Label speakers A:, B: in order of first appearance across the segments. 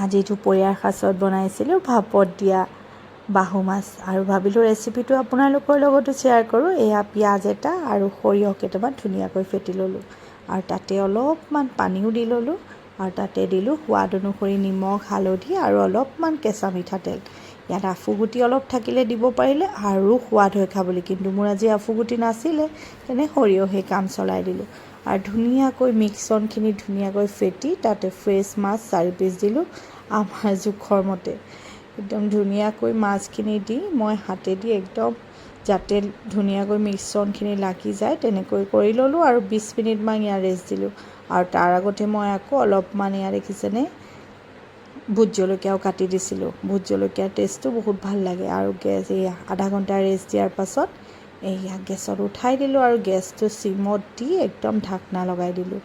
A: আজি দুপৰীয়াৰ সাঁজত বনাইছিলোঁ ভাপত দিয়া বাহু মাছ আৰু ভাবিলোঁ ৰেচিপিটো আপোনালোকৰ লগতো শ্বেয়াৰ কৰোঁ। এয়া পিঁয়াজ এটা আৰু সৰিয়হ কেইটামান ধুনীয়াকৈ ফেটি ল'লোঁ আৰু তাতে অলপমান পানীও দি ল'লোঁ আৰু তাতে দিলোঁ সোৱাদ অনুসৰি নিমখ, হালধি আৰু অলপমান কেঁচা মিঠাতেল। ইয়াত আফুগুটি অলপ থাকিলে দিব পাৰিলে আৰু সোৱাদ হয় খাবলৈ, কিন্তু মোৰ আজি আফুগুটি নাছিলে, তেনে সৰিয়হে কাম চলাই দিলোঁ আৰু ধুনীয়াকৈ মিক্সনখিনি ধুনীয়াকৈ ফেটি তাতে ফ্ৰেছ মাছ 4 পিচ দিলোঁ আমাৰ জোখৰ মতে। একদম ধুনীয়াকৈ মাছখিনি দি মই হাতেদি একদম যাতে ধুনীয়াকৈ মিক্সনখিনি লাগি যায় তেনেকৈ কৰি ল'লোঁ আৰু 20 মিনিটমান ইয়াত ৰেষ্ট দিলোঁ। আৰু তাৰ আগতে মই আকৌ অলপমান ইয়াত দেখিছেনে ভোট জলকীয়াও কাটি দিছিলোঁ। ভোট জলকীয়াৰ টেষ্টটো বহুত ভাল লাগে। আৰু গেছ এয়া আধা ঘণ্টা ৰেষ্ট দিয়াৰ পাছত এয়া গেছত উঠাই দিলোঁ আৰু গেছটো চিমত দি একদম ঢাকনা লগাই দিলোঁ।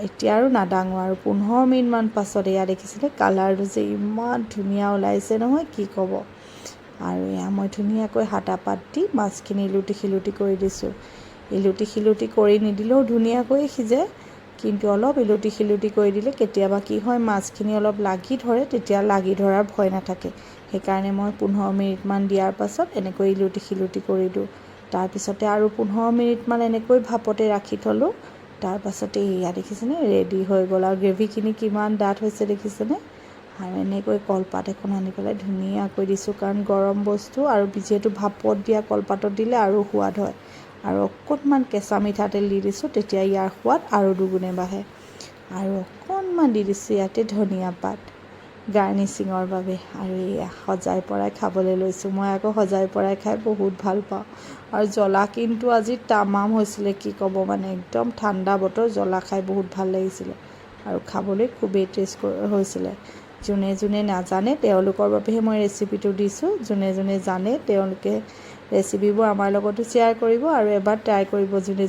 A: এতিয়া আৰু নাদাঙো আৰু 15 মিনিটমান পাছত এয়া দেখিছিলে কালাৰটো যে ইমান ধুনীয়া ওলাইছে নহয়, কি ক'ব। আৰু এয়া মই ধুনীয়াকৈ হাতা পাত দি মাছখিনি ইলুটি শিলুটি কৰি দিছোঁ। ইলুটি শিলুটি কৰি নিদিলেও ধুনীয়াকৈ সিজে, কিন্তু অলপ ইলুটি শিলুটি কৰি দিলে কেতিয়াবা কি হয় মাছখিনি অলপ লাগি ধৰে, তেতিয়া লাগি ধৰাৰ ভয় নাথাকে। সেইকাৰণে মই 15 মিনিটমান দিয়াৰ পাছত এনেকৈ ইলুটি শিলুটি কৰি দিওঁ। তাৰপিছতে আৰু 15 মিনিটমান এনেকৈ ভাপতে ৰাখি থ'লোঁ। তাৰপাছতে এয়া দেখিছেনে ৰেডি হৈ গ'ল আৰু গ্ৰেভিখিনি কিমান ডাঠ হৈছে দেখিছেনে। আৰু এনেকৈ কলপাত এখন আনি পেলাই ধুনীয়াকৈ দিছোঁ, কাৰণ গৰম বস্তু আৰু যিহেতু ভাপত দিয়া কলপাতত দিলে আৰু সোৱাদ হয়। আৰু অকণমান কেঁচা মিঠাতেল দি দিছোঁ, তেতিয়া ইয়াৰ সোৱাদ আৰু দুগুণে বাঢ়ে। আৰু অকণমান দি দিছোঁ ইয়াতে ধনিয়া পাত গাৰ্নিচিঙৰ বাবে। আৰু এয়া সজাই পৰাই খাবলৈ লৈছোঁ। মই আকৌ সজাই পৰাই খাই বহুত ভাল পাওঁ। আৰু জ্বলা কিন্তু আজি তামাম হৈছিলে, কি ক'ব, মানে একদম ঠাণ্ডা বতৰ, জ্বলা খাই বহুত ভাল লাগিছিলে আৰু খাবলৈ খুবেই টেষ্ট হৈছিলে। যোনে যোনে নাজানে তেওঁলোকৰ বাবেহে মই ৰেচিপিটো দিছোঁ। যোনে যোনে জানে তেওঁলোকে ৰেচিপিবোৰ আমাৰ লগতো শ্বেয়াৰ কৰিব আৰু এবাৰ ট্ৰাই কৰিব। যোনে